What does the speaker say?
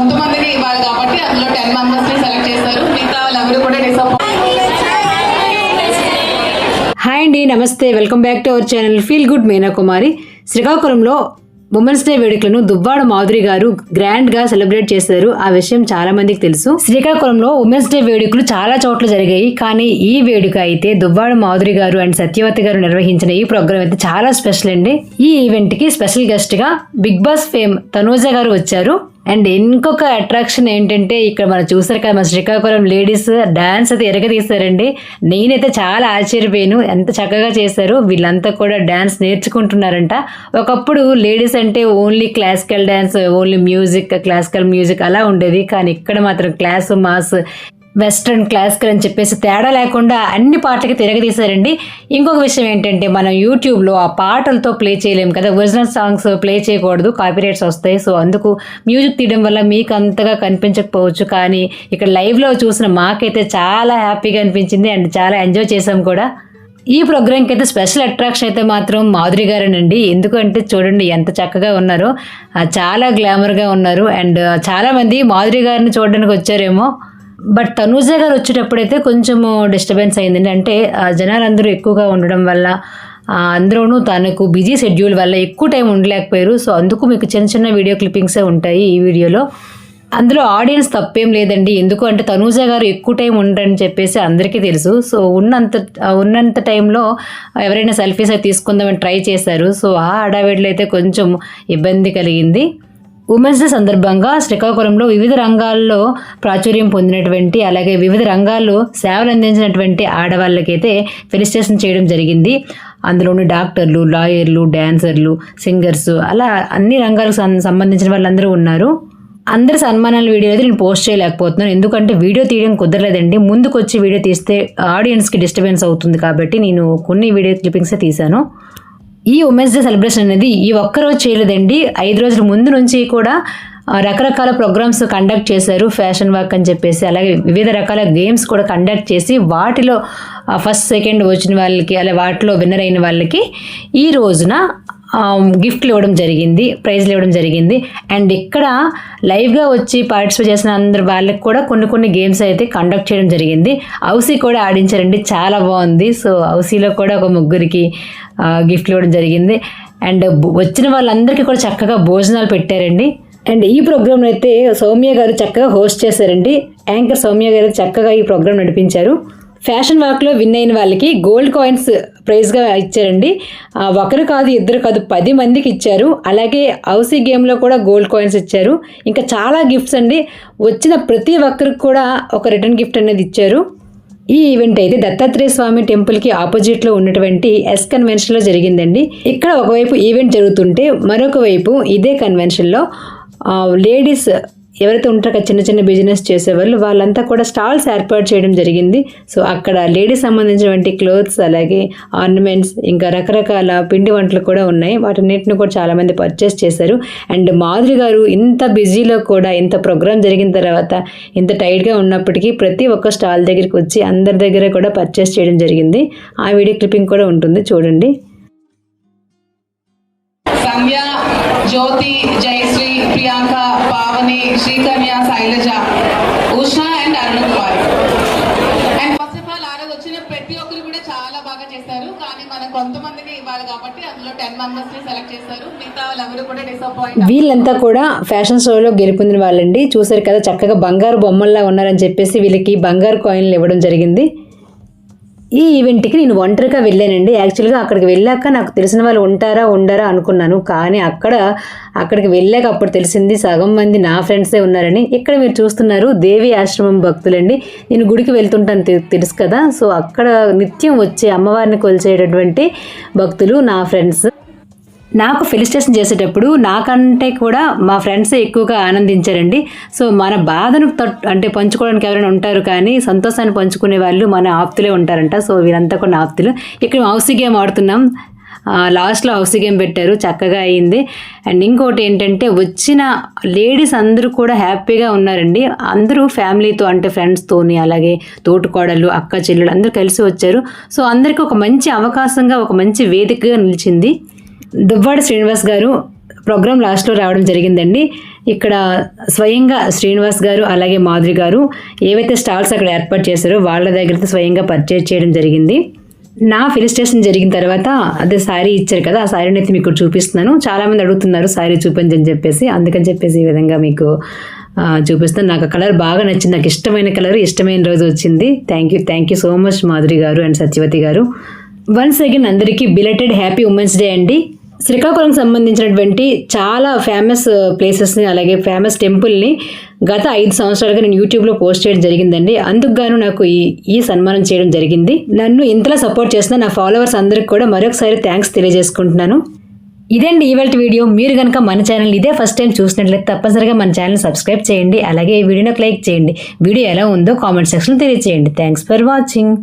కొంతమందికి ఇవ్వాలి కాబట్టి అందులో 10 మెంబర్స్ని సెలెక్ట్ చేశారు. మిగతా వాళ్ళెవరు కూడా డిసప్పాయింట్. హాయ్ అండి, నమస్తే, welcome back to our channel feel good Meena Kumari. శ్రీకాకుళంలో ఉమెన్స్ డే వేడుకలను దువ్వాడ మాధురి గారు గ్రాండ్ గా సెలబ్రేట్ చేశారు. ఆ విషయం చాలా మందికి తెలుసు. శ్రీకాకుళంలో ఉమెన్స్ డే వేడుకలు చాలా చోట్ల జరిగాయి, కానీ ఈ వేడుక అయితే దువ్వాడ మాధురి గారు అండ్ సత్యవతి గారు నిర్వహించిన ఈ ప్రోగ్రామ్ అయితే చాలా స్పెషల్ అండి. ఈ ఈవెంట్ కి స్పెషల్ గెస్ట్ గా బిగ్ బాస్ ఫేమ్ తనూజ గారు వచ్చారు. అండ్ ఇంకొక అట్రాక్షన్ ఏంటంటే, ఇక్కడ మనం చూసారు కదా, మన శ్రీకాకుళం లేడీస్ డాన్స్ అయితే ఎరగదీశారండి. నేనైతే చాలా ఆశ్చర్యపోయాను, ఎంత చక్కగా చేశారు. వీళ్ళంతా కూడా డాన్స్ నేర్చుకుంటున్నారంట. ఒకప్పుడు లేడీస్ అంటే only classical dance, only music, classical music అలా ఉండేది. కానీ ఇక్కడ మాత్రం క్లాస్, మాస్, వెస్ట్రన్, క్లాసికల్ అని చెప్పేసి తేడా లేకుండా అన్ని పాటలకి తిరగదీశారండి. ఇంకొక విషయం ఏంటంటే, మనం యూట్యూబ్లో ఆ పాటలతో ప్లే చేయలేము కదా, ఒరిజినల్ సాంగ్స్ ప్లే చేయకూడదు, కాపీరైట్స్ వస్తాయి. సో అందుకు మ్యూజిక్ తీయడం వల్ల మీకు అంతగా కనిపించకపోవచ్చు, కానీ ఇక్కడ లైవ్లో చూసిన మాకైతే చాలా హ్యాపీగా అనిపించింది అండ్ చాలా ఎంజాయ్ చేసాం కూడా. ఈ ప్రోగ్రామ్కి అయితే స్పెషల్ అట్రాక్షన్ అయితే మాత్రం మాధురి గారేనండి. ఎందుకంటే చూడండి ఎంత చక్కగా ఉన్నారో, చాలా గ్లామర్గా ఉన్నారు. అండ్ చాలామంది మాధురి గారిని చూడడానికి వచ్చారేమో, బట్ తనూజ గారు వచ్చేటప్పుడైతే కొంచెము డిస్టర్బెన్స్ అయిందండి. అంటే జనాలందరూ ఎక్కువగా ఉండడం వల్ల, అందరూనూ తనకు బిజీ షెడ్యూల్ వల్ల ఎక్కువ టైం ఉండలేకపోయారు. సో అందుకు మీకు చిన్న చిన్న వీడియో క్లిప్పింగ్సే ఉంటాయి ఈ వీడియోలో. అందులో ఆడియన్స్ తప్పేం లేదండి, ఎందుకు అంటే తనూజ గారు ఎక్కువ టైం ఉండరని చెప్పేసి అందరికీ తెలుసు. సో ఉన్నంత టైంలో ఎవరైనా సెల్ఫీస్ అయితే తీసుకుందామని ట్రై చేశారు. సో ఆ హడావిడిలో అయితే కొంచెం ఇబ్బంది కలిగింది. ఉమెన్స్ డే సందర్భంగా శ్రీకాకుళంలో వివిధ రంగాల్లో ప్రాచుర్యం పొందినటువంటి, అలాగే వివిధ రంగాల్లో సేవలు అందించినటువంటి ఆడవాళ్ళకైతే ఫెలిసిటేషన్ చేయడం జరిగింది. అందులోని డాక్టర్లు, లాయర్లు, డాన్సర్లు, సింగర్స్, అలా అన్ని రంగాలకు సంబంధించిన వాళ్ళందరూ ఉన్నారు. అందరి సన్మానాల వీడియో అయితే నేను పోస్ట్ చేయలేకపోతున్నాను, ఎందుకంటే వీడియో తీయడం కుదరలేదండి. ముందుకు వచ్చి వీడియో తీస్తే ఆడియన్స్కి డిస్టర్బెన్స్ అవుతుంది కాబట్టి నేను కొన్ని వీడియో క్లిప్పింగ్సే తీశాను. ఈ ఉమెన్స్ డే సెలబ్రేషన్ అనేది ఈ ఒక్కరోజు చేయలేదండి, 5 రోజుల ముందు నుంచి కూడా రకరకాల ప్రోగ్రామ్స్ కండక్ట్ చేశారు. ఫ్యాషన్ వాక్ అని చెప్పేసి, అలాగే వివిధ రకాల గేమ్స్ కూడా కండక్ట్ చేసి వాటిలో ఫస్ట్, సెకండ్ వచ్చిన వాళ్ళకి, అలాగే వాటిలో విన్నర్ అయిన వాళ్ళకి ఈ రోజున గిఫ్ట్లు ఇవ్వడం జరిగింది, ప్రైజ్లు ఇవ్వడం జరిగింది. అండ్ ఇక్కడ లైవ్గా వచ్చి పార్టిసిపేట్ చేసిన అందరు వాళ్ళకి కూడా కొన్ని గేమ్స్ అయితే కండక్ట్ చేయడం జరిగింది. హౌసీ కూడా ఆడించారండి, చాలా బాగుంది. సో హౌసీలో కూడా ఒక ముగ్గురికి గిఫ్ట్లు ఇవ్వడం జరిగింది. అండ్ వచ్చిన వాళ్ళందరికీ కూడా చక్కగా భోజనాలు పెట్టారండి. అండ్ ఈ ప్రోగ్రామ్ అయితే సౌమ్య గారు చక్కగా హోస్ట్ చేశారండి. యాంకర్ సౌమ్య గారు చక్కగా ఈ ప్రోగ్రామ్ నడిపించారు. ఫ్యాషన్ వాక్లో విన్ అయిన వాళ్ళకి గోల్డ్ కాయిన్స్ ప్రైజ్గా ఇచ్చారండి. ఒకరు కాదు, ఇద్దరు కాదు, 10 మందికి ఇచ్చారు. అలాగే హౌసీ గేమ్లో కూడా గోల్డ్ కాయిన్స్ ఇచ్చారు. ఇంకా చాలా గిఫ్ట్స్ అండి. వచ్చిన ప్రతి ఒక్కరికి కూడా ఒక రిటర్న్ గిఫ్ట్ అనేది ఇచ్చారు. ఈ ఈవెంట్ అయితే దత్తాత్రేయ స్వామి టెంపుల్కి ఆపోజిట్లో ఉన్నటువంటి ఎస్ కన్వెన్షన్లో జరిగిందండి. ఇక్కడ ఒకవైపు ఈవెంట్ జరుగుతుంటే మరొక వైపు ఇదే కన్వెన్షన్లో లేడీస్ ఎవరైతే ఉంటారో చిన్న చిన్న బిజినెస్ చేసేవాళ్ళు, వాళ్ళంతా కూడా స్టాల్స్ ఏర్పాటు చేయడం జరిగింది. సో అక్కడ లేడీస్ సంబంధించినటువంటి క్లోత్స్, అలాగే ఆర్నమెంట్స్, ఇంకా రకరకాల పిండి వంటలు కూడా ఉన్నాయి. వాటన్నిటిని కూడా చాలామంది పర్చేస్ చేశారు. అండ్ మాధురి గారు ఇంత బిజీలో కూడా, ఇంత ప్రోగ్రామ్ జరిగిన తర్వాత ఇంత టైట్గా ఉన్నప్పటికీ ప్రతి ఒక్క స్టాల్ దగ్గరికి వచ్చి అందరి దగ్గర కూడా పర్చేస్ చేయడం జరిగింది. ఆ వీడియో క్లిప్పింగ్ కూడా ఉంటుంది, చూడండి. Sandhya, Jyothi, Jayasree, Priyanka, Pavani, Srikanya, Sailaja, Usha and Arun Kumar. And first of all ఆ రోజు వచ్చిన ప్రతి ఒక్కరు కూడా చాలా బాగా చేశారు. కానీ మనం కొంతమందికి ఇవ్వాలి కాబట్టి అందులో 10 మెంబర్స్ని సెలెక్ట్ చేశారు. మిగతా వాళ్ళెవరు కూడా డిసప్పాయింట్. వీళ్ళంతా కూడా ఫ్యాషన్ షోలో గెలుపొందిన వాళ్ళండి. చూసారు కదా, చక్కగా బంగారు బొమ్మల్లా ఉన్నారని చెప్పేసి వీళ్ళకి బంగారు కాయిన్లు ఇవ్వడం జరిగింది. ఈ ఈవెంట్కి నేను ఒంటరిగా వెళ్ళానండి. యాక్చువల్గా అక్కడికి వెళ్ళాక నాకు తెలిసిన వాళ్ళు ఉండరా అనుకున్నాను, కానీ అక్కడికి వెళ్ళాక అప్పుడు తెలిసింది సగం మంది నా ఫ్రెండ్సే ఉన్నారని. ఇక్కడ మీరు చూస్తున్నారు దేవి ఆశ్రమం భక్తులండి. నేను గుడికి వెళ్తుంటాను, తెలుసు కదా. సో అక్కడ నిత్యం వచ్చే అమ్మవారిని కొలిచేటటువంటి భక్తులు నా ఫ్రెండ్స్. నాకు ఫెలిసిటేషన్ చేసేటప్పుడు నాకంటే కూడా మా ఫ్రెండ్సే ఎక్కువగా ఆనందించారండి. సో మన బాధను అంటే పంచుకోవడానికి ఎవరైనా ఉంటారు, కానీ సంతోషాన్ని పంచుకునే వాళ్ళు మన ఆప్తులే ఉంటారంట. సో వీరంతా కూడా ఆప్తులు. ఇక్కడ హౌసీ గేమ్ ఆడుతున్నాం. లాస్ట్లో హౌసీ గేమ్ పెట్టారు, చక్కగా అయింది. అండ్ ఇంకోటి ఏంటంటే, వచ్చిన లేడీస్ అందరూ కూడా హ్యాపీగా ఉన్నారండి. అందరూ ఫ్యామిలీతో, అంటే ఫ్రెండ్స్తోని, అలాగే తోటికోడలు, అక్క చెల్లెలు అందరూ కలిసి వచ్చారు. సో అందరికీ ఒక మంచి అవకాశంగా, ఒక మంచి వేదికగా నిలిచింది. దువ్వాడ శ్రీనివాస్ గారు ప్రోగ్రామ్ లాస్ట్లో రావడం జరిగిందండి. ఇక్కడ స్వయంగా శ్రీనివాస్ గారు అలాగే మాధురి గారు ఏవైతే స్టాల్స్ అక్కడ ఏర్పాటు చేశారో వాళ్ళ దగ్గర స్వయంగా పర్చేజ్ చేయడం జరిగింది. నా ఫెలిస్టేషన్ జరిగిన తర్వాత అదే శారీ ఇచ్చారు కదా, ఆ శారీని అయితే మీకు చూపిస్తున్నాను. చాలామంది అడుగుతున్నారు శారీ చూపించని చెప్పేసి, అందుకని చెప్పేసి ఈ విధంగా మీకు చూపిస్తాను. నాకు ఆ కలర్ బాగా నచ్చింది, నాకు ఇష్టమైన కలర్, ఇష్టమైన రోజు వచ్చింది. Thank you so much Madhuri గారు అండ్ సత్యవతి గారు. వన్స్ అగైన్ అందరికీ బిలేటెడ్ హ్యాపీ ఉమెన్స్ డే అండి. శ్రీకాకుళంకి సంబంధించినటువంటి చాలా ఫేమస్ ప్లేసెస్ని అలాగే ఫేమస్ టెంపుల్ని గత 5 సంవత్సరాలుగా నేను యూట్యూబ్లో పోస్ట్ చేయడం జరిగిందండి. అందుకు గాను నాకు ఈ సన్మానం చేయడం జరిగింది. నన్ను ఇంతలా సపోర్ట్ చేసిన నా ఫాలోవర్స్ అందరికి కూడా మరొకసారి థ్యాంక్స్ తెలియజేసుకుంటున్నాను. ఇదండి ఇవాల్టి వీడియో. మీరు కనుక మన ఛానల్ ఇదే ఫస్ట్ టైం చూసినట్లయితే తప్పనిసరిగా మన ఛానల్ సబ్స్క్రైబ్ చేయండి. అలాగే ఈ వీడియోని లైక్ చేయండి. వీడియో ఎలా ఉందో కామెంట్ సెక్షన్లో తెలియజేయండి. Thanks for watching.